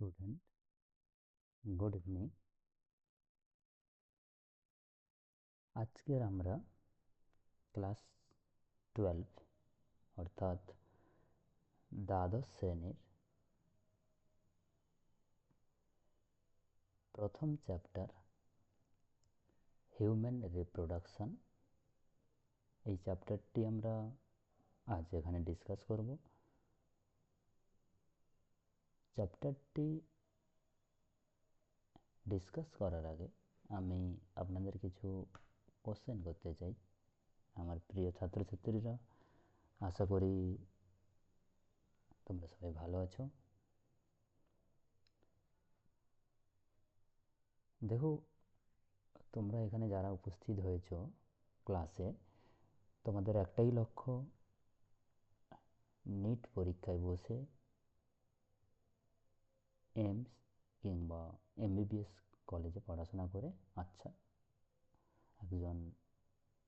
Student, good evening. আজকের আমরা class 12 অর্থাৎ দ্বাদশ শ্রেণীর প্রথম চ্যাপ্টার হিউম্যান রিপ্রোডাকশন, এই চ্যাপ্টারটি আমরা আজ এখানে ডিসকাস করব। চ্যাপ্টারটি ডিসকাস করার আগে আমি আপনাদের কিছু কোশ্চেন করতে চাই। আমার প্রিয় ছাত্রছাত্রীরা, আশা করি তোমরা সবাই ভালো আছো। দেখো, তোমরা এখানে যারা উপস্থিত হয়েছো ক্লাসে, তোমাদের একটাই লক্ষ্য, নিট পরীক্ষায় বসে এইমস কিংবা এমবিবিএস কলেজে পড়াশোনা করে আচ্ছা একজন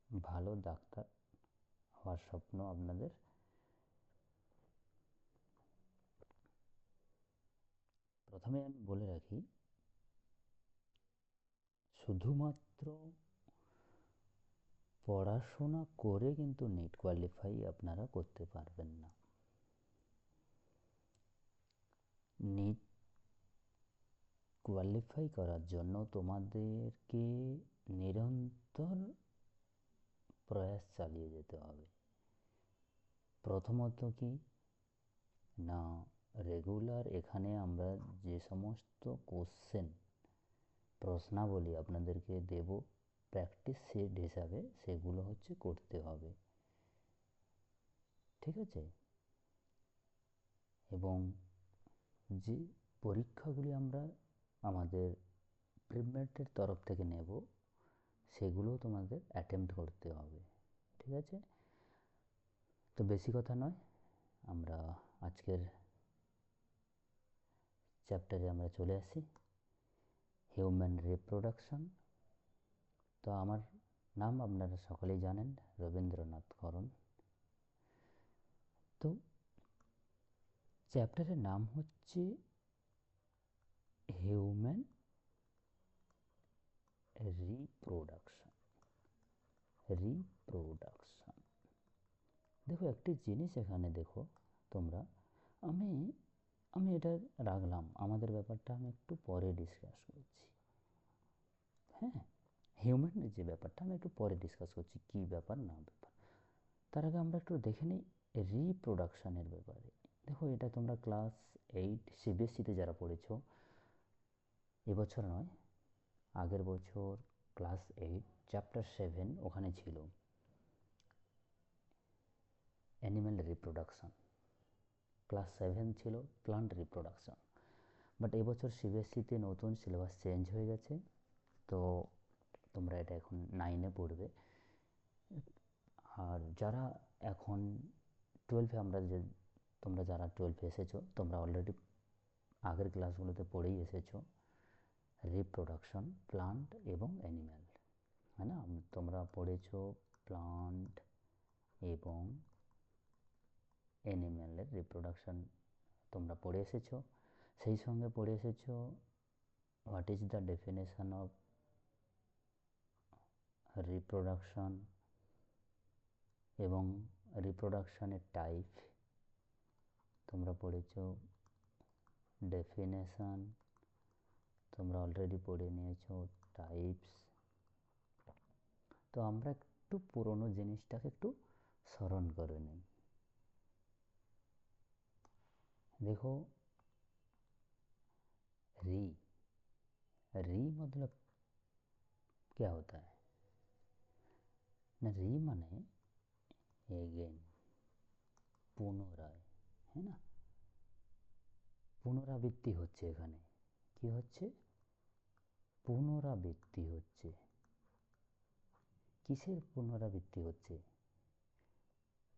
ভালো ডাক্তার হওয়ার স্বপ্ন আপনাদের। প্রথমে আমি বলে রাখি, শুধুমাত্র পড়াশোনা করে কিন্তু নিট কোয়ালিফাই আপনারা করতে পারবেন না। নিট কোয়ালিফাই করার জন্য তোমাদেরকে নিরন্তর প্রয়াস চালিয়ে যেতে হবে। প্রথমত কি না, রেগুলার এখানে আমরা যে সমস্ত কোশ্চেন প্রশ্নাবলী আপনাদেরকে দেব প্র্যাকটিস সেট হিসাবে, সেগুলো হচ্ছে করতে হবে, ঠিক আছে? এবং যে পরীক্ষাগুলি আমরা আমাদের প্রিপমেন্টের তরফ থেকে নেব, সেগুলো তোমাদের অ্যাটেম্প্ট করতে হবে, ঠিক আছে? তো বেশি কথা নয়, আমরা আজকের চ্যাপ্টারে আমরা চলে আসি, হিউম্যান রিপ্রোডাকশন। তো আমার নাম আপনারা সকলেই জানেন, রবীন্দ্রনাথ করণ। তো চ্যাপ্টারের নাম হচ্ছে হিউম্যান রিপ্রোডাকশন। রিপ্রোডাকশন, দেখো একটি জিনিস এখানে দেখো তোমরা, আমি আমি এটা রাখলাম, আমাদের ব্যাপারটা আমি একটু পরে ডিসকাস করছি। হ্যাঁ, হিউম্যানের যে ব্যাপারটা আমি একটু পরে ডিসকাস করছি, কী ব্যাপার না ব্যাপার। তার আগে আমরা একটু দেখে নিই রিপ্রোডাকশানের ব্যাপারে। দেখো, এটা তোমরা ক্লাস 8 সিবিএসসিতে যারা পড়েছো, এবছর নয় আগের বছর ক্লাস 8 চ্যাপ্টার 7 ওখানে ছিল অ্যানিম্যাল রিপ্রোডাকশন, ক্লাস 7 ছিল প্লান্ট রিপ্রোডাকশন। বাট এবছর সিবিএসসিতে নতুন সিলেবাস চেঞ্জ হয়ে গেছে, তো তোমরা এটা এখন 9-এ পড়বে। আর যারা এখন 12-এ, আমরা যে তোমরা যারা 12-এ এসেছো, তোমরা অলরেডি আগের ক্লাসগুলোতে পড়েই এসেছো রিপ্রোডাকশন, প্লান্ট এবং অ্যানিম্যাল, है ना? তোমরা পড়েছো প্লান্ট এবং অ্যানিম্যালের রিপ্রোডাকশন তোমরা পড়ে এসেছো। সেই সঙ্গে পড়ে এসেছো what is the definition of reproduction এবং রিপ্রোডাকশনের টাইপ। তোমরা পড়েছো ডেফিনেশন, তোমরা অলরেডি পড়ে নিয়েছো টাইপস। তো আমরা একটু পুরনো জিনিসটাকে একটু স্মরণ করে নিই। देखो, री री मतलब क्या होता है না, রি মানে এগেন, পুনরায়, है ना? পুনরাবৃত্তি হচ্ছে এখানে। কি হচ্ছে? পুনরাবৃত্তি হচ্ছে। কিসের পুনরাবৃত্তি হচ্ছে?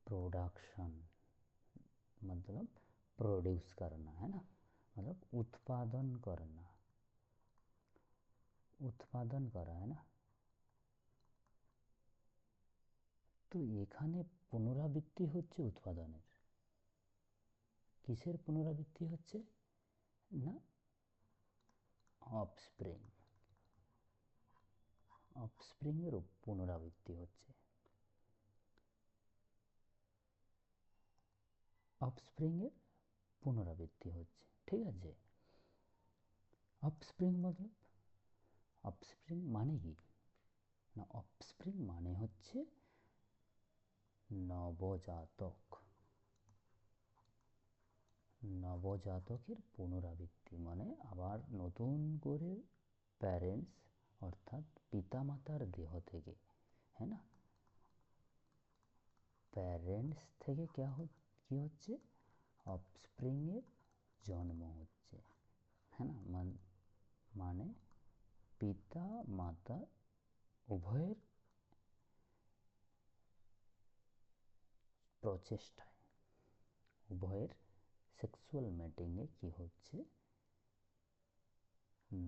प्रोडक्शन, मतलब प्रोड्यूस करना, है ना? मतलब उत्पादन करना, उत्पादन करा, है ना? তো এখানে পুনরাবৃত্তি হচ্ছে উৎপাদনের। কিসের পুনরাবৃত্তি হচ্ছে? না, অফস্প্রিং, অফস্প্রিংয়ের পুনরাবৃত্তি হচ্ছে, অফস্প্রিংয়ের পুনরাবৃত্তি হচ্ছে, ঠিক আছে। অফস্প্রিং মতলব, অফস্প্রিং মানে কি না, অফস্প্রিং মানে হচ্ছে নবজাতক, নবজাতকের পুনরাবৃত্তি মানে আবার নতুন করে প্যারেন্টস অর্থাৎ পিতামাতার দেহ থেকে, হ্যাঁ না, প্যারেন্টস থেকে কি হচ্ছে, অফস্প্রিংয়ের জন্ম হচ্ছে, হ্যাঁ না, মানে পিতা মাতা উভয়ের প্রচেষ্টায়, উভয়ের সেক্সুয়াল মেটিংয়ে কি হচ্ছে,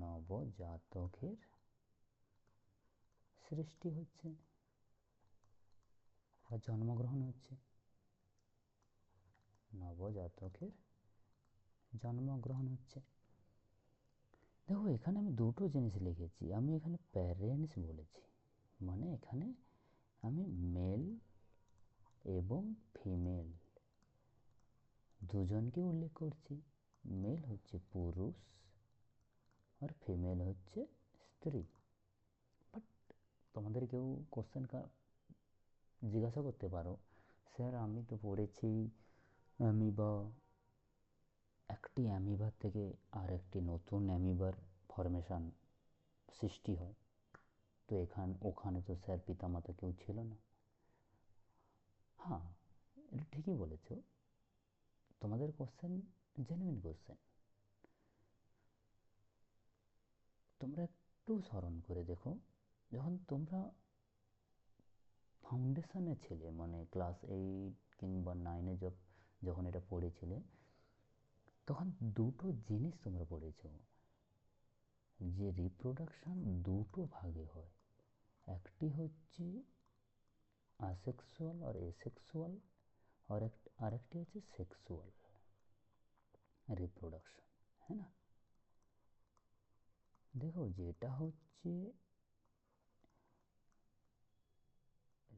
নবজাতকের সৃষ্টি হচ্ছে বা জন্মগ্রহণ হচ্ছে, নবজাতকের জন্মগ্রহণ হচ্ছে। দেখো এখানে আমি দুটো জিনিস লিখেছি, আমি এখানে প্যারেন্টস বলেছি, মানে এখানে আমি মেল এবং ফিমেল দুজনকে উল্লেখ করছি। মেল হচ্ছে পুরুষ আর ফিমেল হচ্ছে স্ত্রী। বাট তোমাদের কেউ কোশ্চেন জিজ্ঞাসা করতে পারো, স্যার আমি তো পড়েছি অ্যামিবা, একটি অ্যামিবার থেকে আর একটি নতুন অ্যামিবার ফরমেশন সৃষ্টি হয়, তো ওখানে তো স্যার পিতামাতা কেউ ছিল না। হ্যাঁ, এটা ঠিকই বলেছো, তোমাদের কোশ্চেন জেনুইন কোশ্চেন। তোমরা একটু স্মরণ করে দেখো, যখন তোমরা ফাউন্ডেশনে ছিলে, মানে ক্লাস 8 কিংবা 9-এ যখন এটা পড়েছিলে, তখন দুটো জিনিস তোমরা পড়েছ, যে রিপ্রোডাকশন দুটো ভাগে হয়, একটি হচ্ছে আসেক্সুয়াল আর এসেক্সুয়াল, আরেকটি হচ্ছে সেক্সুয়াল রিপ্রোডাকশন, হ্যাঁ না। দেখো যেটা হচ্ছে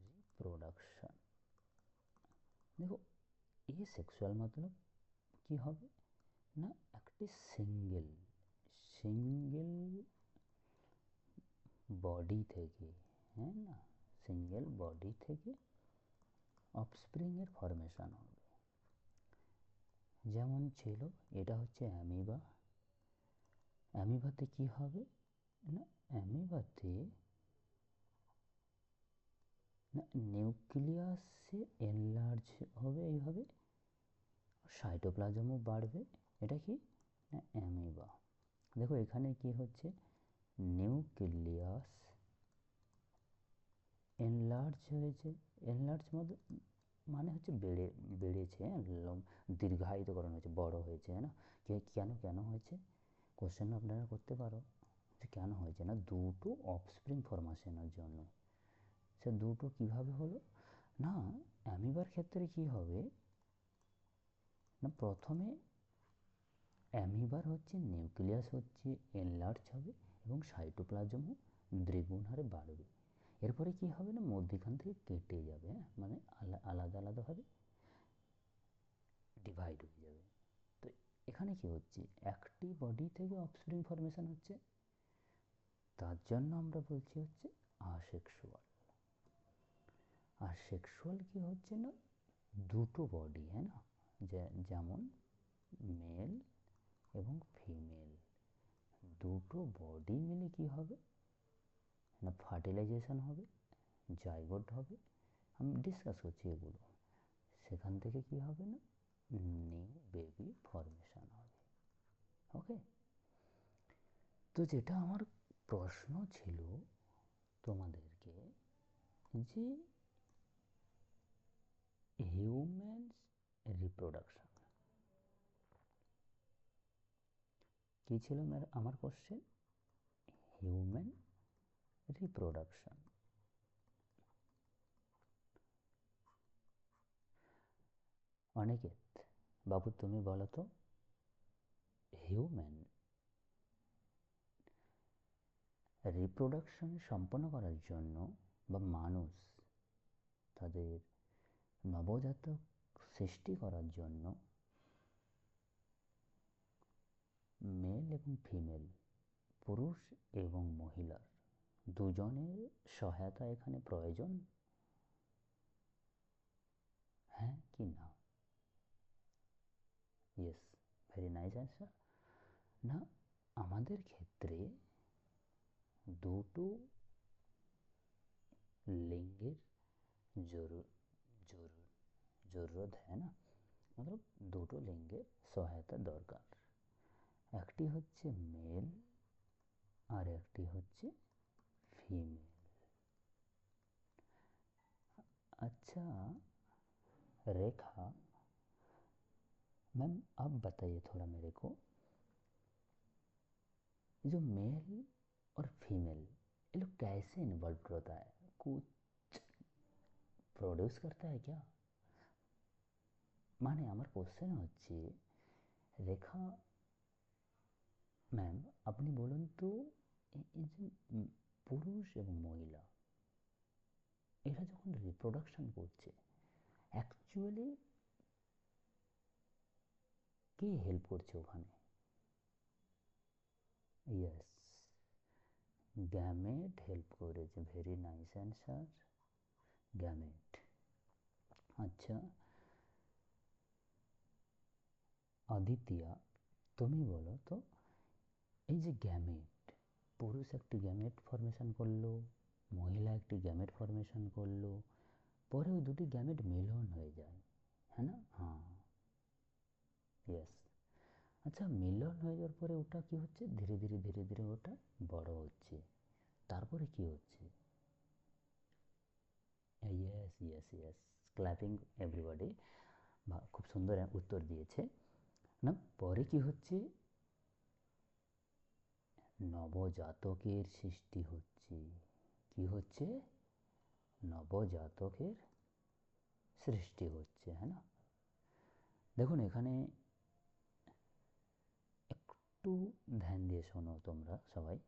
রিপ্রোডাকশন, দেখো এসেক্সুয়াল মতলব কি হবে না, একটি সিঙ্গেল বডি থেকে, হ্যাঁ না, সিঙ্গেল বডি থেকে অফস্প্রিংয়ের ফরমেশন হবে। যেমন ছিল, এটা হচ্ছে অ্যামিবা, অ্যামিবাতে কি হবে না, অ্যামিবাতে না নিউক্লিয়াসে এনলার্জ হবে এইভাবে, সাইটোপ্লাজমও বাড়বে, এটা কি না অ্যামিবা। দেখো এখানে কি হচ্ছে, নিউক্লিয়াস এনলার্জ হয়েছে, এনলার্জ মানে হচ্ছে বেড়েছে, দীর্ঘায়িতকরণ হয়েছে, বড় হয়েছে, হ্যাঁ না। কেন হয়েছে, কোশ্চেন আপনারা করতে পারো যে কেন হয়েছে না, দুটো অফস্প্রিং ফরমেশনের জন্য। সে দুটো কিভাবে হলো না, অ্যামিবার ক্ষেত্রে কি হবে না, প্রথমে অ্যামিবার হচ্ছে নিউক্লিয়াস হচ্ছে এনলার্জ হবে এবং সাইটোপ্লাজমও দ্বিগুণ হারে বাড়বে। এরপরে কি হবে না, মধ্যখান থেকে কেটে যাবে, হ্যাঁ, মানে আলাদা আলাদাভাবে ডিভাইড হয়ে যাবে। তো এখানে কি হচ্ছে, একটি বডি থেকে অফস্প্রিং ফরমেশন হচ্ছে, তার জন্য আমরা বলছি হচ্ছে আসেক্সুয়াল। আর সেক্সুয়াল কি হচ্ছে না, দুটো বডি, হ্যাঁ না, যেমন মেল এবং ফিমেল দুটো বডি মিলে কি হবে না, ফার্টিলাইজেশন হবে, জাইগোট হবে, আমি ডিসকাস করছি এগুলো, সেখান থেকে কি হবে না, নিউ বেবি ফরমেশন হবে। ওকে, তো যেটা আমার প্রশ্ন ছিল তোমাদেরকে, যে হিউম্যানস রিপ্রোডাকশন কি ছিল আমার কোশ্চেন, হিউম্যান রিপ্রোডাকশন। অনিকেত বাবু তুমি বলো তো, হিউম্যান রিপ্রোডাকশন সম্পন্ন করার জন্য বা মানুষ তাদের নবজাতক সৃষ্টি করার জন্য মেল এবং ফিমেল, পুরুষ এবং মহিলার দুজনের সহায়তা এখানে প্রয়োজন, হ্যাঁ কি না? Yes, very nice answer. না, আমাদের ক্ষেত্রে দুটো লিঙ্গের জরুর জরুর জরুরত है ना, मतलब দুটো লিঙ্গের সহায়তা দরকার। একটি হচ্ছে মেল আর একটি হচ্ছে फीमेल। अच्छा रेखा मैम, अब बताइए थोड़ा मेरे को, जो मेल और फीमेल ये लोग कैसे इन्वॉल्व होता है, कुछ प्रोड्यूस करता है क्या? মানে আমার কোশ্চেন হচ্ছে, রেখা ম্যাম আপনি বলুন তো, এই যে পুরুষ এবং মহিলা এরা যখন রিপ্রোডাকশন করছে, অ্যাকচুয়ালি কে হেল্প করছে ওখানে? ইয়েস, গ্যামেট হেল্প করেছে। Very nice answer, gamete. আচ্ছা আদিতিয়া, তুমি বলো তো, এই যে গ্যামেট, পুরুষ একটি গ্যামেট ফর্মেশন করলো, মহিলা একটি গ্যামেট ফর্মেশন করলো, পরে ওই দুটি গ্যামেট মিলন হয়ে যায়, হ্যাঁ না? হ্যাঁ, ইয়েস। আচ্ছা মিলন হয়ে যাওয়ার পরে ওটা কি হচ্ছে, ধীরে ধীরে ধীরে ধীরে ওটা বড় হচ্ছে, তারপরে কি হচ্ছে? Yes yes yes, clapping everybody, খুব সুন্দর উত্তর দিয়েছে। না পরে কি হচ্ছে, নবজাতকের সৃষ্টি হচ্ছে। কি হচ্ছে? নবজাতকের সৃষ্টি হচ্ছে, হ্যাঁ না? দেখুন এখানে একটু ধ্যান দিয়ে শোনো তোমরা সবাই।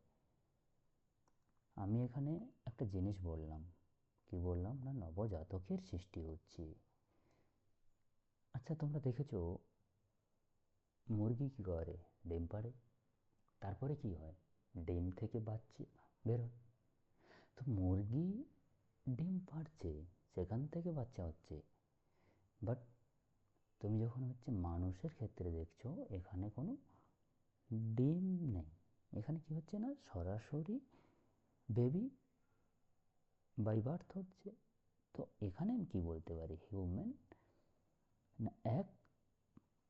আমি এখানে একটা জিনিস বললাম, কি বললাম না, নবজাতকের সৃষ্টি হচ্ছে। আচ্ছা তোমরা দেখেছো মুরগি কি করে? ডিম পাড়ে, তারপরে কি হয়? ডিম থেকে বাচ্চা বেরোয়। তো মুরগি ডিম পাড়ছে, সেখান থেকে বাচ্চা হচ্ছে, বাট তুমি যখন হচ্ছে মানুষের ক্ষেত্রে দেখছো, এখানে কোনো ডিম নেই, এখানে কি হচ্ছে না, সরাসরি বেবি বাই বার্থ হচ্ছে। তো এখানে আমি কি বলতে পারি, হিউম্যান না এক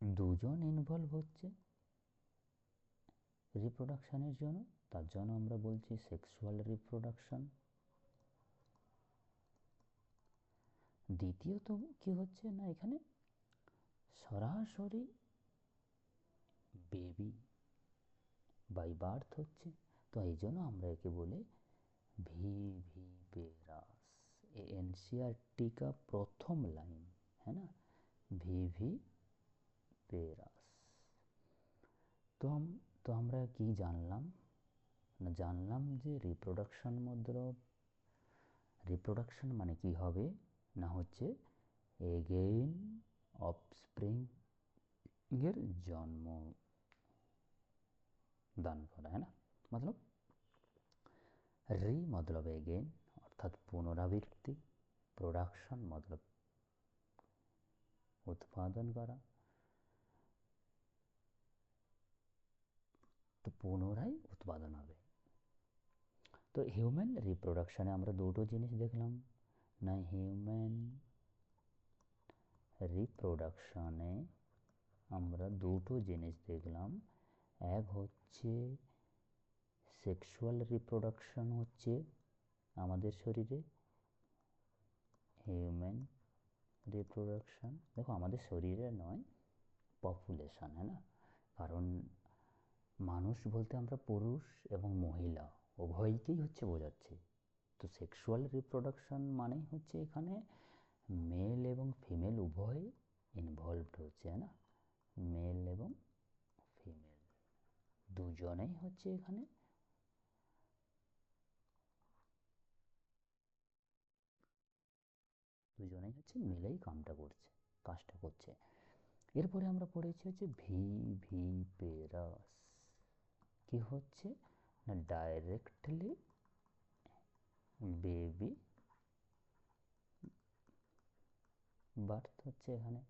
দুজন ইনভলভ হচ্ছে রিপ্রোডাকশানের জন্য, তার জন্য আমরা বলছি সেক্সুয়াল রিপ্রোডাকশন। দ্বিতীয়ত কি হচ্ছে না, এখানে সরাসরি বেবি বাই বার্থ হচ্ছে, তো এই জন্য আমরা একে বলে ভিভিপেরাস। ये एनसीईआरटी का प्रथम लाइन है ना, ভিভিপেরাস। তো আমরা কি জানলাম না, জানলাম যে রিপ্রোডাকশন মানে কি হবে না, হচ্ছে এগেইন অফস্প্রিং এর জন্ম দান করা, है ना, मतलब রি मतलब এগেইন অর্থাৎ পুনরাবৃত্তি, প্রোডাকশন मतलब উৎপাদন করা, তো পুনরায় উৎপাদন হবে। তো হিউম্যান রিপ্রোডাকশানে আমরা দুটো জিনিস দেখলাম না, হিউম্যান রিপ্রোডাকশানে আমরা দুটো জিনিস দেখলাম। এক হচ্ছে সেক্সুয়াল রিপ্রোডাকশন হচ্ছে আমাদের শরীরে, হিউম্যান রিপ্রোডাকশন দেখো আমাদের শরীরে নয়, পপুলেশন, है ना, কারণ মানুষ বলতে আমরা পুরুষ এবং মহিলা উভয়কেই হচ্ছে বোঝাচ্ছে। তো সেক্সুয়াল রিপ্রোডাকশন মানেই হচ্ছে এখানে মেল এবং ফিমেল উভয় ইনভলভড হচ্ছে, है ना, মেল এবং ফিমেল দুজনেই হচ্ছে এখানে দুজনেই হচ্ছে মিলেই কাজটা করছে। এরপরে আমরা পড়েছি হচ্ছে ভিভিপেরাস। কি হচ্ছে না, ডাইরেক্টলি বেবি বার্থ হচ্ছে এখানে।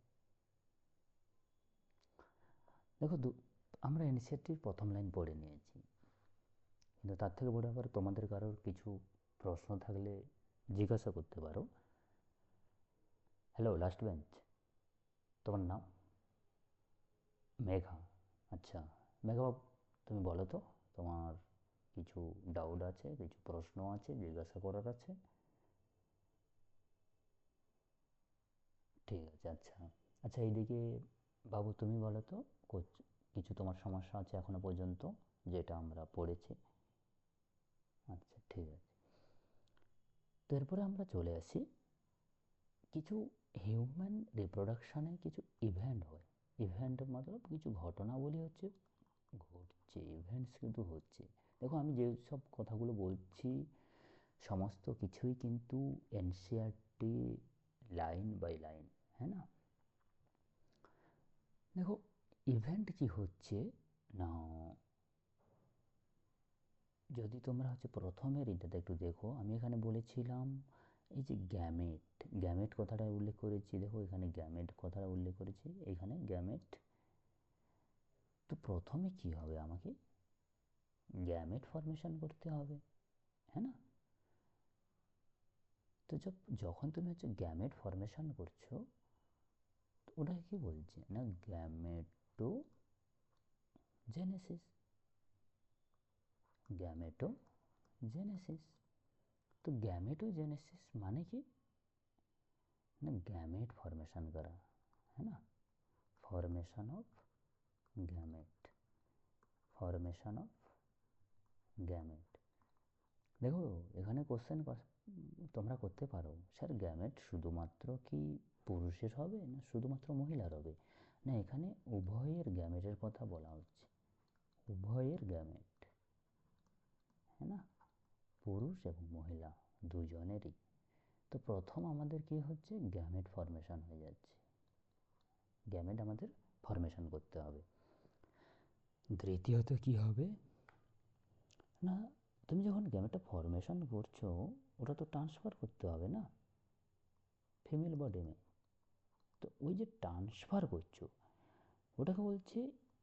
দেখো আমরা এনসিইআরটির প্রথম লাইন পড়ে নিয়েছি, কিন্তু তার থেকে বড় ব্যাপার, তোমাদের কারোর কিছু প্রশ্ন থাকলে জিজ্ঞাসা করতে পারো। হ্যালো লাস্ট বেঞ্চ, তোমার নাম? মেঘা। আচ্ছা মেঘা, তুমি বলো তো, তোমার কিছু ডাউট আছে, কিছু প্রশ্ন আছে, জিজ্ঞাসা করার আছে? ঠিক আছে। আচ্ছা আচ্ছা, এইদিকে বাবু তুমি বলো তো, কিছু তোমার সমস্যা আছে এখনো পর্যন্ত যেটা আমরা পড়েছি? আচ্ছা ঠিক আছে। তো এরপরে আমরা চলে আসি, কিছু হিউম্যান রিপ্রোডাকশানে কিছু ইভেন্ট হয়। ইভেন্ট মতলব কিছু ঘটনাবলী হচ্ছে ঘটছে, ইভেন্টস কিন্তু হচ্ছে। দেখো আমি যে সব কথাগুলো বলছি সমস্ত কিছুই কিন্তু এনসিইআরটি লাইন বাই লাইন, হ্যাঁ না? দেখো ইভেন্ট কি হচ্ছে না, যদি তোমরা হচ্ছে প্রথমের এটাতে একটু দেখো, আমি এখানে বলেছিলাম এই যে গ্যামেট, গ্যামেট কথাটা উল্লেখ করেছি। দেখো এখানে গ্যামেট কথাটা উল্লেখ করেছি, এখানে গ্যামেট। তো প্রথমে কি হবে, আমাকে গ্যামেট ফর্মেশন করতে হবে, হ্যাঁ না? তো যখন তুমি হচ্ছে গ্যামেট ফর্মেশন করছো, তো ওটাকে কি বলছে না, গ্যামেটোজেনেসিস। গ্যামেটোজেনেসিস। তো গ্যামেটোজেনেসিস মানে কি না, গ্যামেট ফর্মেশন করা, है ना? Formation of gamete, formation of gamete. দেখো এখানে কোশ্চেন তোমরা করতে পারো, স্যার গ্যামেট শুধুমাত্র কি পুরুষের হবে না শুধুমাত্র মহিলার হবে? না, এখানে উভয়ের গ্যামেটের কথা বলা হচ্ছে, উভয়ের গ্যামেট, হ্যাঁ না? পুরুষ এবং মহিলা দুজনেরই। তো প্রথম আমাদের কি হচ্ছে, গ্যামেট ফর্মেশন হয়ে যাচ্ছে, গ্যামেট আমাদের ফর্মেশন করতে হবে। দ্বিতীয়ত কি হবে না, তুমি যখন গ্যামেটটা ফর্মেশন করছো, ওটা তো ট্রান্সফার করতে হবে না ফিমেল বডিমে। তো ওই যে ট্রান্সফার করছো, ওটাকে বলছে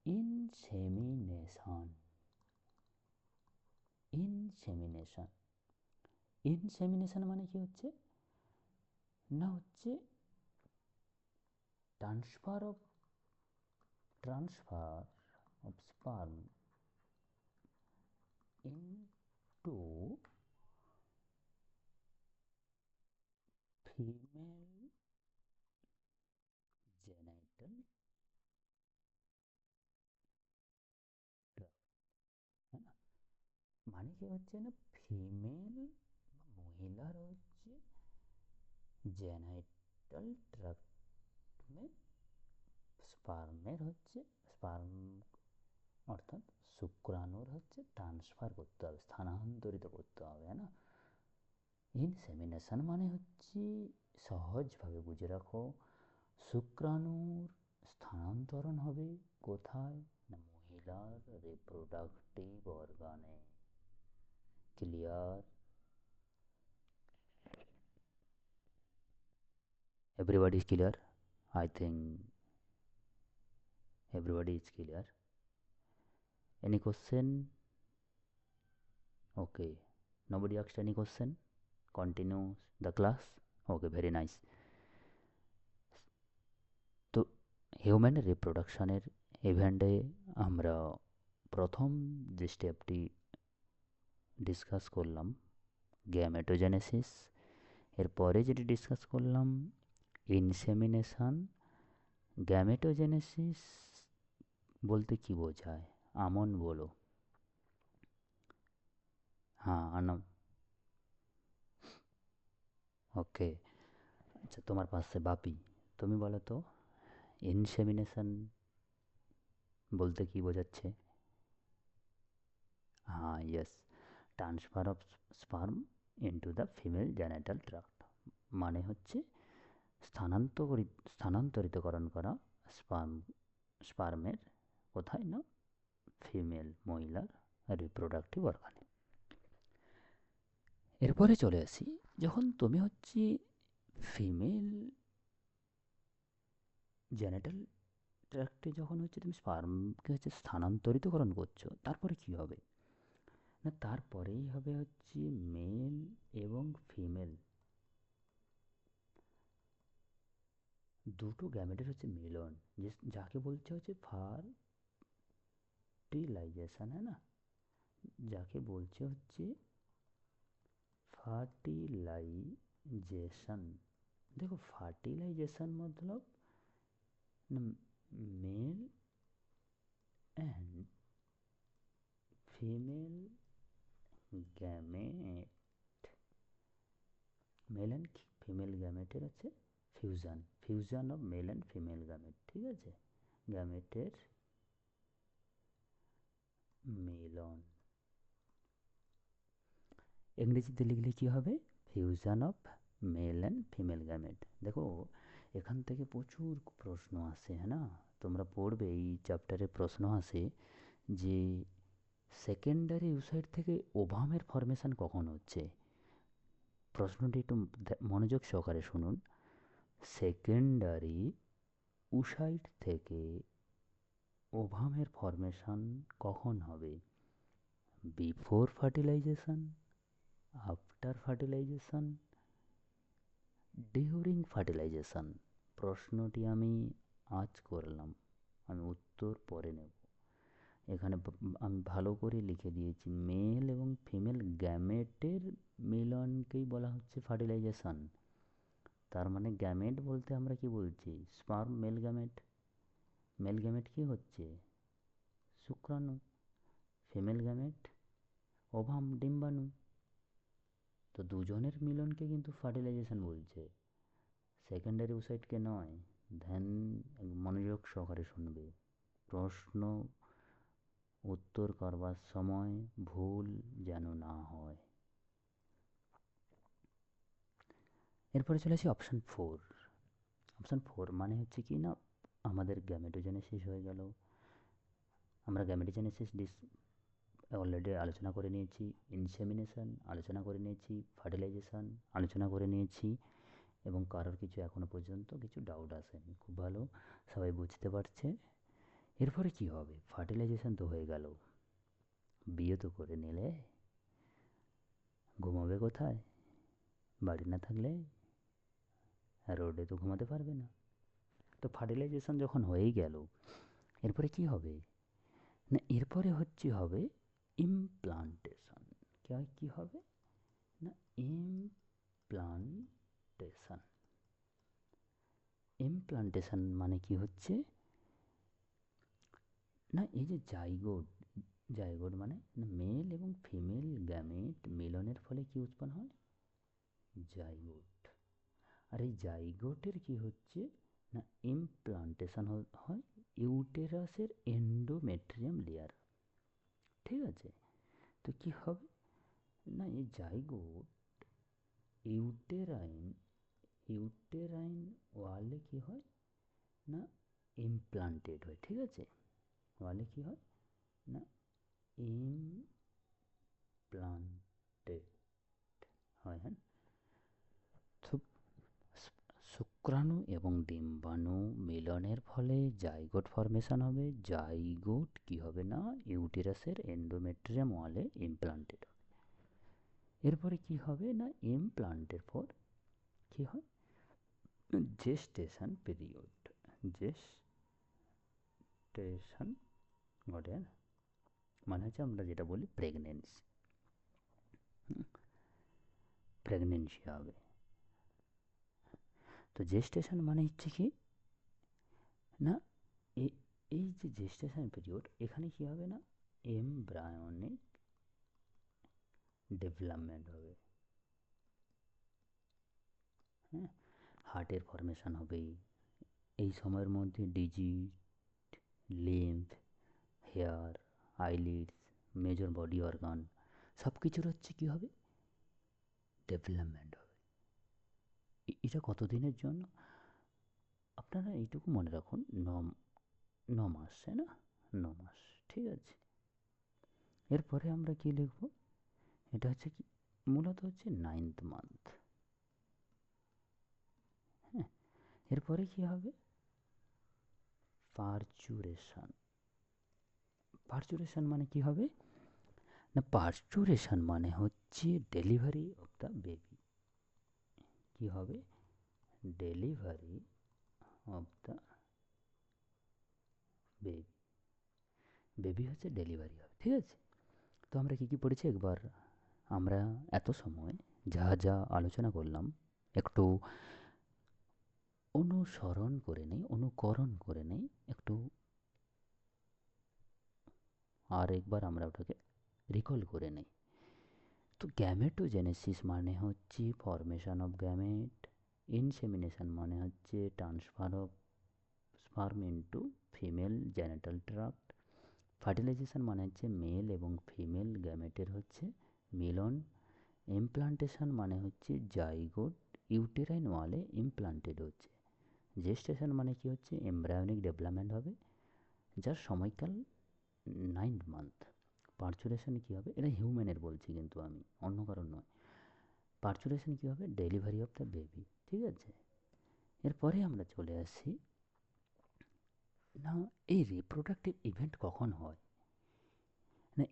ইনসেমিনেশন। ইনসেমিনেশন, ইনসেমিনেশন মানে কি হচ্ছে না, হচ্ছে transfer of sperm into female genital, হ্যাঁ না? মানে কি হচ্ছে না, ফিমেল মহিলার হচ্ছে জেনাইটাল ট্রাক্টে স্পার্মের হচ্ছে, স্পার্ম অর্থাৎ শুক্রাণুর হচ্ছে ট্রান্সফার করতে হবে, স্থানান্তরিত করতে হবে, হ্যাঁ না? ইনসেমিনেশন মানে হচ্ছে, সহজভাবে বুঝে রাখো, শুক্রাণুর স্থানান্তরণ হবে কোথায় না, মহিলার রিপ্রোডাক্টিভ অর্গানে। Clear? everybody is clear? I think everybody is clear. Any question? Okay, nobody asked any question. Continue the class. Okay, very nice. তো হিউম্যান রিপ্রোডাকশনের ইভেন্টে আমরা প্রথম যে স্টেপটি ডিসকাস করলাম গ্যামেটোজেনেসিস, এরপরে যেটি ডিসকাস করলাম ইনসেমিনেশন। গ্যামেটোজেনেসিস বলতে কি বোঝায়, আমন বলো। হ্যাঁ আনম, ওকে। আচ্ছা তোমার পাশে বাপি, তুমি বলো তো ইনসেমিনেশন বলতে কি বোঝাচ্ছে? হ্যাঁ yes, transfer of sperm into the female genital tract, মানে হচ্ছে স্থানান্তরিতকরণ করা স্পার্মের কোথায় না ফিমেল মহিলার রিপ্রোডাক্টিভ অর্গানে। এরপরে চলে আসি, যখন তুমি হচ্ছে ফিমেল জেনিটাল ট্র্যাক্টে যখন হচ্ছে তুমি স্পার্মকে হচ্ছে স্থানান্তরিতকরণ করছো, তারপরে কি হবে না, তারপরেই হবে হচ্ছে মেল এবং ফিমেল দুটো গ্যামেটের হচ্ছে মিলন, যাকে বলছে হচ্ছে ফার্টিলাইজেশন, হ্যাঁ না, যাকে বলছে হচ্ছে ফার্টিলাইজেশন। দেখো ফার্টিলাইজেশন মতলব male and female gamete, male and female গ্যামেটের হচ্ছে fusion of male and female gamete, ঠিক আছে, গ্যামেটের মিলন। ইংরেজিতে লিখলে কি হবে, fusion of male and female gamete. দেখো এখান থেকে প্রচুর প্রশ্ন আসে, হ্যাঁ না, তোমরা পড়বে এই চ্যাপ্টারে প্রশ্ন আসে যে সেকেন্ডারি ইউসাইড থেকে ওভামের ফর্মেশন কখন হচ্ছে। প্রশ্নটি একটু মনোযোগ সহকারে শুনুন। সেকেন্ডারি উসাইড থেকে ওভামের ফর্মেশন কখন হবে, before fertilisation, after fertilisation, during fertilisation. প্রশ্নটি আমি আজ করলাম, আমি উত্তর পরে নেব। এখানে আমি ভালো করে লিখে দিয়েছি, মেল এবং ফিমেল গ্যামেটের মিলনকেই বলা হচ্ছে ফার্টিলাইজেশন। তার মানে গ্যামেট বলতে আমরা কি বলছি, sperm male gamete. Male gamete কি হচ্ছে, শুক্রাণু, ফিমেল গ্যামেট ওভাম ডিম্বাণু। তো দুজনের মিলনকে কিন্তু ফার্টিলাইজেশন বলছে, সেকেন্ডারি ওসাইটকে নয়। ধ্যান মনোযোগ সহকারে শুনবে, প্রশ্ন উত্তর করবার সময় ভুল যেন না হয়। এরপরে চলে আসি অপশান 4। অপশান 4 মানে হচ্ছে কি না, আমাদের গ্যামেটোজেনেসিস হয়ে গেল, আমরা গ্যামেটোজেনেসিস অলরেডি আলোচনা করে নিয়েছি, ইনসেমিনেশন আলোচনা করে নিয়েছি, ফার্টিলাইজেশন আলোচনা করে নিয়েছি, এবং কারোর কিছু এখনও পর্যন্ত কিছু ডাউট আসেনি, খুব ভালো, সবাই বুঝতে পারছে। এরপরে কি হবে, ফার্টিলাইজেশন তো হয়ে গেল, বিয়ে তো করে নিলে, ঘুমাবে কোথায়, বাড়ি না থাকলে রোডে তো ঘুমাতে পারবে না। তো ফার্টিলাইজেশন যখন হয়েই গেল, এরপরে কি হবে না, এরপরে হবে ইমপ্লান্টেশন। কি হবে না, ইমপ্লান্টেশন। ইমপ্লান্টেশন মানে কি হচ্ছে না, এই যে জাইগোট মানে মেল এবং ফিমেল গ্যামেট মিলনের ফলে কি উৎপন্ন হয়, জাইগোট। আর এই জাইগোটের কি হচ্ছে না, ইমপ্লান্টেশন হয় ইউটেরাসের এন্ডোমেট্রিয়াম লেয়ার, ঠিক আছে। তো কি হবে না, এই জাইগোট ইউটেরাইন ওয়ালে কি হয় না, ইমপ্লান্টেড হয়, ঠিক আছে, ওয়ালে কি হয় না, ইমপ্লান্টেড হয়, হ্যাঁ। তো শুক্রাণু এবং ডিম্বাণু মিলনের ফলে জাইগোট ফর্মেশন হবে, জাইগোট কি হবে না, ইউটেরাসের এন্ডোমেট্রিয়াম ওয়ালে ইমপ্লান্টেড হবে। এরপরে কি হবে না, ইমপ্লান্টের পর কি হয়, জেস্টেশন পিরিয়ড, জেস্টেশন ঘটে, মানে হচ্ছে আমরা যেটা বলি প্রেগনেন্সি হবে। তো জেস্টেশন মানে হচ্ছে কি না, এই যে জেস্টেশন পিরিয়ড, এখানে কি হবে না, এমব্রায়োনিক ডেভেলপমেন্ট হবে, হ্যাঁ, হার্টের ফর্মেশন হবে এই সময়ের মধ্যে, digit, lymph, hair, eyelids, major body organ সব কিছুর হচ্ছে কি হবে, ডেভেলপমেন্ট হবে। এটা কতদিনের জন্য আপনারা এইটুকু মনে রাখুন, 9 মাস, তাই না? 9 মাস, ঠিক আছে। এরপরে আমরা কি লিখব? এটা হচ্ছে কি, মূলত হচ্ছে 9th মান্থ। হ্যাঁ, এরপরে কি হবে? পার্চুরেশন। পার্চুরেশন মানে কি হবে না, পার্চুরেশন মানে হচ্ছে ডেলিভারি অফ দ্য বেবি। কি হবে? Delivery of the baby. Baby হচ্ছে ডেলিভারি হবে, ঠিক আছে। তো আমরা কি কি পড়েছি একবার আমরা এত সময় যা যা আলোচনা করলাম একটু অনুসরণ করে নেই, অনুকরণ করে নেই একটু, আর একবার আমরা ওটাকে রিকল করে নেই। তো গ্যামেটোজেনেসিস মানে হচ্ছে ফরমেশন অফ গ্যামেট, ইনসেমিনেশন মানে হচ্ছে transfer of sperm into female genital tract, fertilisation মানে হচ্ছে মেল এবং ফিমেল গ্যামেটের হচ্ছে মিলন, ইমপ্লান্টেশন মানে হচ্ছে জাইগোট ইউটেরাইন ওয়ালে ইমপ্লান্টেড হচ্ছে, জেস্টেশন মানে কি হচ্ছে এমব্রায়োনিক ডেভেলপমেন্ট হবে যার সময়কাল 9 মান্থ। পার্চুরেশন কী হবে, এটা হিউম্যানের বলছি কিন্তু আমি, অন্য কারণ নয়। পার্চুরেশন কী হবে? ডেলিভারি অফ দ্য বেবি, ঠিক আছে। এরপরে আমরা চলে আসি না, এই রিপ্রোডাক্টিভ ইভেন্ট কখন হয় না,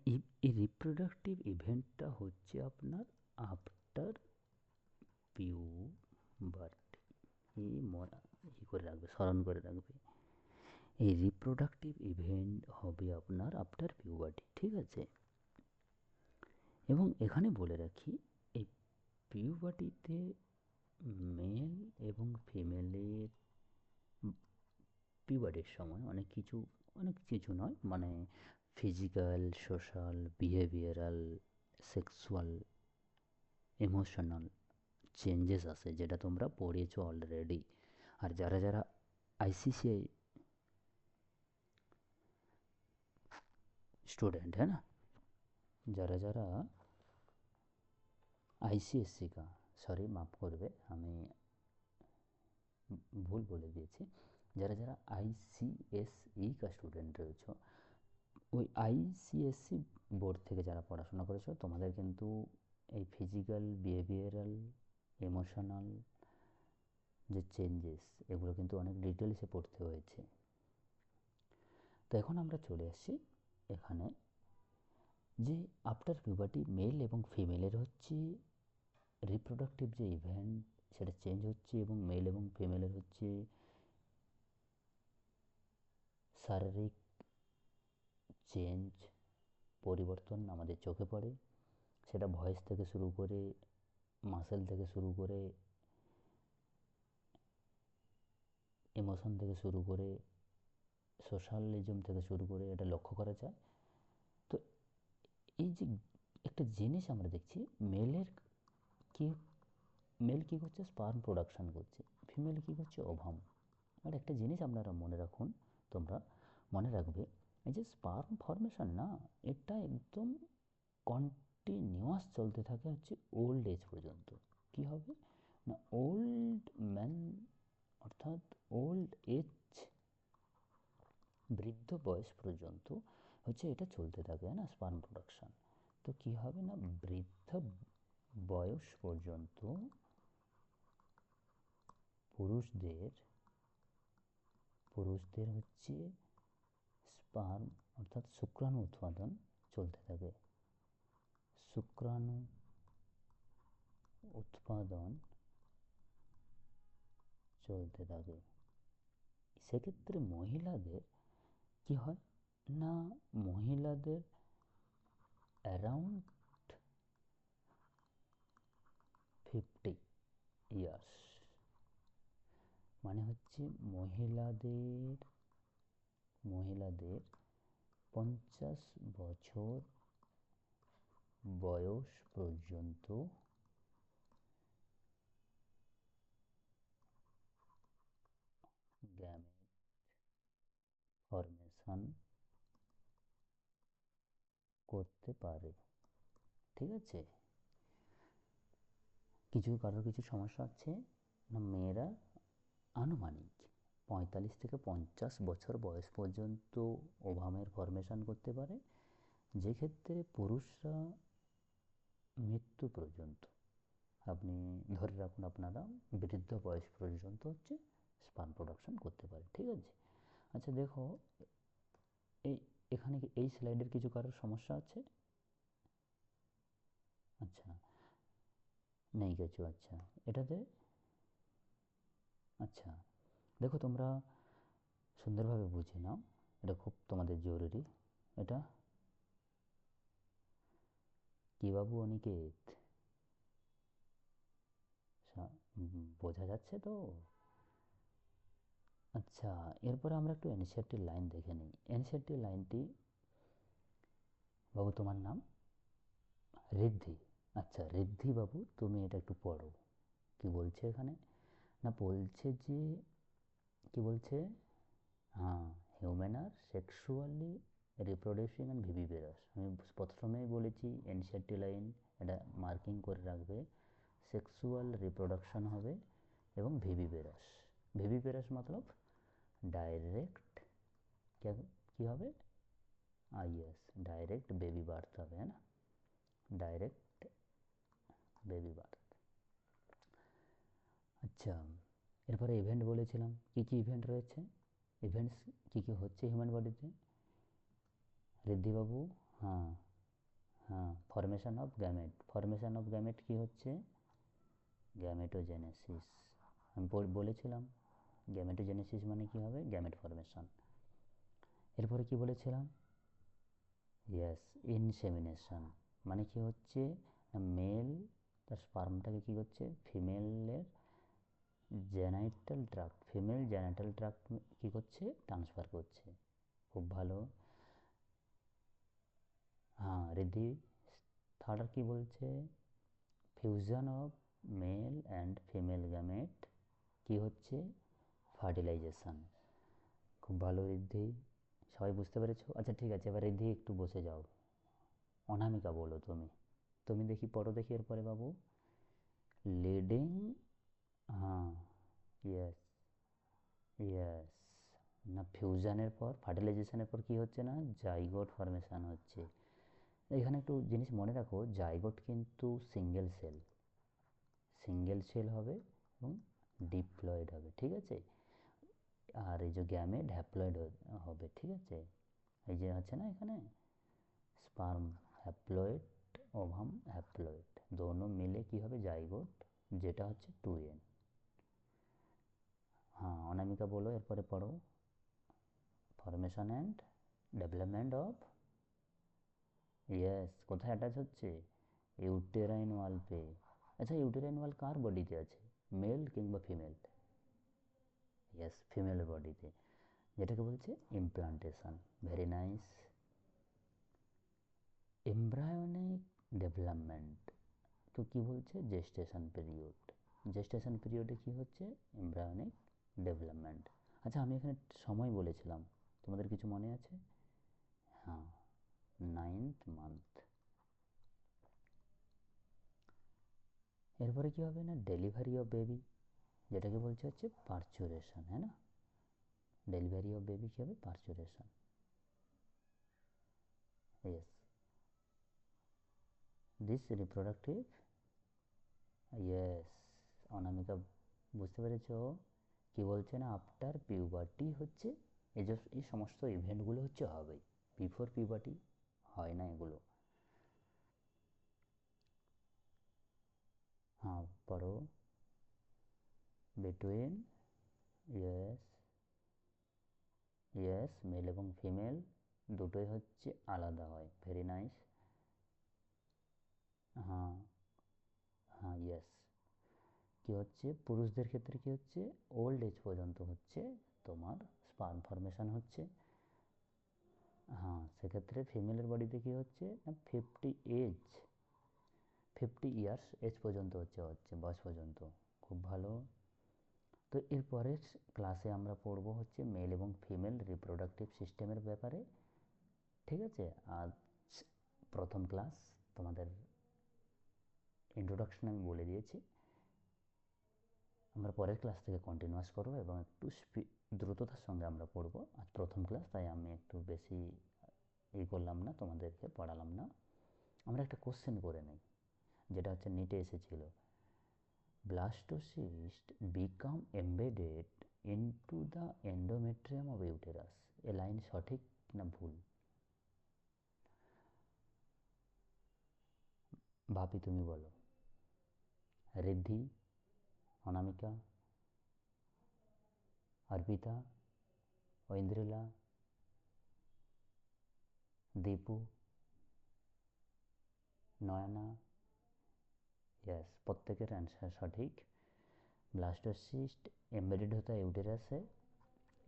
এই রিপ্রোডাক্টিভ ইভেন্টটা হচ্ছে আপনার আফটার পিউবার্টি। এই মরা ই করে রাখবে, স্মরণ করে রাখবে, এই রিপ্রোডাক্টিভ ইভেন্ট হবে আপনার আফটার পিউবার্টি, ঠিক আছে। এবং এখানে বলে রাখি, এই পিউবার্টিতে মেল এবং ফিমেলের পিউবার্টির সময় অনেক কিছু নয়, মানে physical, social, behavioural, sexual, emotional changes আসে, যেটা তোমরা পড়েছো অলরেডি। আর যারা যারা আইসিসিআই স্টুডেंट है ना, যারা যারা আইসিএসসি কা, সরি মাফ করবে আমি ভুল বলে দিয়েছি, যারা যারা আইসিএসই কা স্টুডেন্ট রয়েছে, ওই আইসিএসসি বোর্ড থেকে যারা পড়াশোনা করেছো, তোমাদের কিন্তু এই ফিজিক্যাল, বিহেভিয়ারাল, ইমোশনাল যে চেঞ্জেস, এগুলো কিন্তু অনেক ডিটেলসে পড়তে হয়েছে। তো এখন আমরা চলে আসছি এখানে, যে আফটার পিউবার্টি মেল এবং ফিমেলের হচ্ছে রিপ্রোডাক্টিভ যে ইভেন্ট সেটা চেঞ্জ হচ্ছে, এবং মেল এবং ফিমেলের হচ্ছে শারীরিক চেঞ্জ, পরিবর্তন আমাদের চোখে পড়ে। সেটা ভয়েস থেকে শুরু করে, মাসেল থেকে শুরু করে, ইমোশন থেকে শুরু করে, সোশ্যালিজম থেকে শুরু করে এটা লক্ষ্য করা যায়। তো এই যে একটা জিনিস আমরা দেখছি, মেলের কি, মেল কী করছে? স্পার্ম প্রোডাকশান করছে, ফিমেল কী করছে? ওভাম। আর একটা জিনিস আপনারা মনে রাখুন, তোমরা মনে রাখবে, এই যে স্পার্ম ফর্মেশন না, এটা একদম কন্টিনিউয়াস চলতে থাকে হচ্ছে ওল্ড এজ পর্যন্ত। কি হবে না, ওল্ড ম্যান, অর্থাৎ ওল্ড এজ, বৃদ্ধ বয়স পর্যন্ত হচ্ছে এটা চলতে থাকে না স্পার্ম প্রোডাকশান। তো কী হবে না, বৃদ্ধ বয়স পর্যন্ত পুরুষদের পুরুষদের হচ্ছে স্পার্ম অর্থাৎ শুক্রাণু উৎপাদন চলতে থাকে, শুক্রাণু উৎপাদন চলতে থাকে। সেক্ষেত্রে মহিলাদের কি হয় না, মহিলাদের অ্যারাউন্ড 50 ইয়ার্স, মানে হচ্ছে মহিলাদের 50 বছর বয়স পর্যন্ত গ্যামেট ফর্মেশন করতে পারে, ঠিক আছে। কারোর কিছু সমস্যা আছে না, মেয়েরা আনুমানিক 45 থেকে 50 বছর বয়স পর্যন্ত ওভামের ফর্মেশন করতে পারে, যে ক্ষেত্রে পুরুষরা মৃত্যু পর্যন্ত, আপনি ধরে রাখুন আপনারা বৃদ্ধ বয়স পর্যন্ত হচ্ছে স্পার্ম প্রোডাকশন করতে পারে। ঠিক আছে, আচ্ছা দেখো এই এখানে এই স্লাইডের কিছু কারোর সমস্যা আছে? আচ্ছা, নেই কিছু। আচ্ছা, এটাতে আচ্ছা দেখো তোমরা সুন্দরভাবে বুঝে নাও, এটা খুব তোমাদের জরুরি। এটা কি বাবু অনিকেত, বোঝা যাচ্ছে তো? আচ্ছা, এরপরে আমরা একটু এনসিইআরটির লাইন দেখে নিই। এনসিইআরটির লাইনটি, বাবু তোমার নাম? ঋদ্ধি। আচ্ছা ঋদ্ধি বাবু, তুমি এটা একটু পড়ো কি বলছে এখানে। না বলছে যে, কি বলছে, হ্যাঁ, হিউম্যান আর সেক্সুয়ালি রিপ্রোডিউসিং অ্যান্ড ভিভিপেরাস। আমি প্রথমেই বলেছি এনসিইআরটি লাইন, এটা মার্কিং করে রাখবে। সেক্সুয়াল রিপ্রোডাকশন হবে এবং ভিভিপেরাস। ভিভিপেরাস মতলব ডাইরেক্ট কি হবে, ইয়েস, ডাইরেক্ট বেবি বার্থ হবে, হ্যাঁ না, ডাইরেক্ট বেবি বার্থ। আচ্ছা, এরপরে ইভেন্ট বলেছিলাম, কি কি ইভেন্ট রয়েছে, ইভেন্টস কি কি হচ্ছে হিউম্যান বডিতে ঋদ্ধিবাবু? হ্যাঁ হ্যাঁ, formation of gamete. Formation of gamete কি হচ্ছে, গ্যামেটোজেনেসিস। আমি বলেছিলাম গ্যামেটোজেনেসিস মানে কি হবে, গ্যামেট ফরমেশন। এরপরে কি বলেছিলাম, ইয়েস, ইনসেমিনেশন মানে কি হচ্ছে, মেল তার স্পার্মটাকে কি করছে, ফিমেলের genital tract, female genital tract কি করছে, ট্রান্সফার করছে। খুব ভালো। হ্যাঁ রিদ্ধি, থার্ড কি বলছে, fusion of male and female gamete কি হচ্ছে, ফার্টিলাইজেশন। খুব ভালো রিদ্ধি, সবাই বুঝতে পেরেছো? আচ্ছা ঠিক আছে, এবার রিদ্ধি একটু বসে যাও। অনামিকা বলো তুমি, তুমি দেখি পড়ো দেখি এরপরে বাবু। লিডিং, হ্যাঁ, ইয়েস ইয়েস, না ফিউশনের পর ফার্টিলাইজেশনের পর কি হচ্ছে না, জাইগোট ফর্মেশন হচ্ছে। এখানে একটু জিনিস মনে রাখো, জাইগোট কিন্তু সিঙ্গেল সেল, সিঙ্গেল সেল হবে এবং ডিপ্লয়েড হবে, ঠিক আছে। আর এই যে গ্যামেট হ্যাপ্লয়েড হবে, ঠিক আছে। এই যে আছে না এখানে স্পার্ম হ্যাপ্লয়েড, ওভাম হ্যাপ্লয়েড, দোনো মিলে কি হবে, জাইগোট, যেটা হচ্ছে 2n। হ্যাঁ অনামিকা বলো এরপরে পড়ো। Formation and development of, yes, কোথায় অ্যাটাচ হচ্ছে, ইউটেরাইন ওয়ালপে। আচ্ছা ইউটেরাইন ওয়াল কার বডিতে আছে, মেল কিংবা ফিমেল? ইয়েস, ফিমেল বডিতে, যেটাকে বলছে implantation. Very nice. Embryonic development তো কি বলছে, জেস্টেশন পিরিয়ড। জেস্টেশন পিরিয়ডে কি হচ্ছে, এমব্রায়োনিক ডেভেলপমেন্ট। আচ্ছা আমি এখানে সময় বলেছিলাম, তোমাদের কিছু মনে আছে? হ্যাঁ, 9th মান্থ। এরপরে কি হবে না, ডেলিভারি অফ বেবি, যেটাকে বলছে হচ্ছে পার্চুরেশন, হ্যাঁ না, ডেলিভারি অফ বেবি কি হবে, parturition. Yes, this reproductive, yes, অনামিকা বুঝতে পেরেছো কি বলছে না, আফটার পিউবার্টি হচ্ছে এই যে এই সমস্ত ইভেন্টগুলো হচ্ছে হবেই, বিফোর পিউবার্টি হয় না এগুলো। হ্যাঁ পড়ো, বিটুইন, ইয়েস ইয়েস, মেল এবং ফিমেল দুটোই হচ্ছে আলাদা হয়। Very nice. হ্যাঁ হ্যাঁ, ইয়েস, কি হচ্ছে পুরুষদের ক্ষেত্রে কি হচ্ছে, ওল্ড এজ পর্যন্ত হচ্ছে তোমার স্পার্ম ফর্মেশন হচ্ছে। হ্যাঁ সেক্ষেত্রে ফিমেলের বডিতে কি হচ্ছে না, 50 ইয়ার্স এজ পর্যন্ত হচ্ছে বয়স পর্যন্ত। খুব ভালো। তো এরপরের ক্লাসে আমরা পড়ব হচ্ছে মেল এবং ফিমেল রিপ্রোডাক্টিভ সিস্টেমের ব্যাপারে, ঠিক আছে। আজ প্রথম ক্লাস, তোমাদের ইন্ট্রোডাকশন আমি বলে দিয়েছি। আমরা পরের ক্লাস থেকে কন্টিনিউয়াস করবো এবং একটু দ্রুততার সঙ্গে আমরা পড়বো। আজ প্রথম ক্লাস, তাই আমি একটু বেশি করলাম না, তোমাদেরকে পড়ালাম না। আমরা একটা কোশ্চেন করে নিই, যেটা হচ্ছে নিটে এসেছিল। Blastocyst become embedded into the endometrium of uterus. A line সঠিক না ভুল? ভাবি তুমি বলো। রিদ্ধি, অনামিকা, অর্পিতা, ঐন্দ্রিলা, দীপু, নয়না। यस, প্রত্যেকের অ্যান্সার সঠিক। ব্লাস্টোসিস্ট এমবেডেড হতে হয়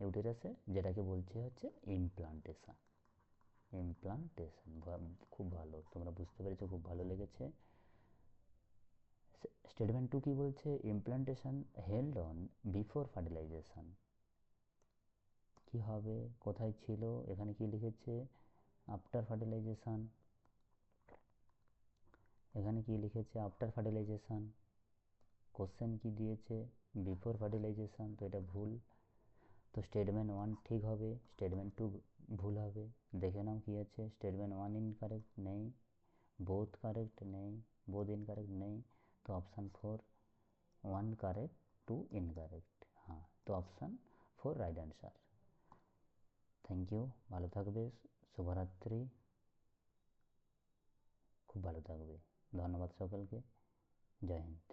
ইউটেরাসে, যেটাকে বলছে হচ্ছে ইমপ্লান্টেশন। খুব ভালো, তোমরা বুঝতে পেরেছো, খুব ভালো লেগেছে। স্টেটমেন্ট 2 কি বলছে? Implantation held on before fertilisation. কি হবে? কোথায় ছিল? এখানে কি লিখেছে? After fertilisation. এখানে কি লিখেছে? After fertilisation. কোশ্চেন কি দিয়েছে? বিফোর ফার্টিলাইজেশন, তো এটা ভুল। তো স্টেটমেন্ট 1 ঠিক হবে, স্টেটমেন্ট 2 ভুল হবে। দেখে নাও কি আছে। স্টেটমেন্ট 1 ইনকারেক্ট নেই, বোথ কারেক্ট নেই, বোথ ইনকারেক্ট নেই, তো অপশান 4 1 কারেক্ট 2 ইনকারেক্ট। হ্যাঁ, তো option 4 right answer. Thank you, ভালো থাকবে, শুভরাত্রি, খুব ভালো থাকবে। ধন্যবাদ সকলকে, জয় হিন্দ।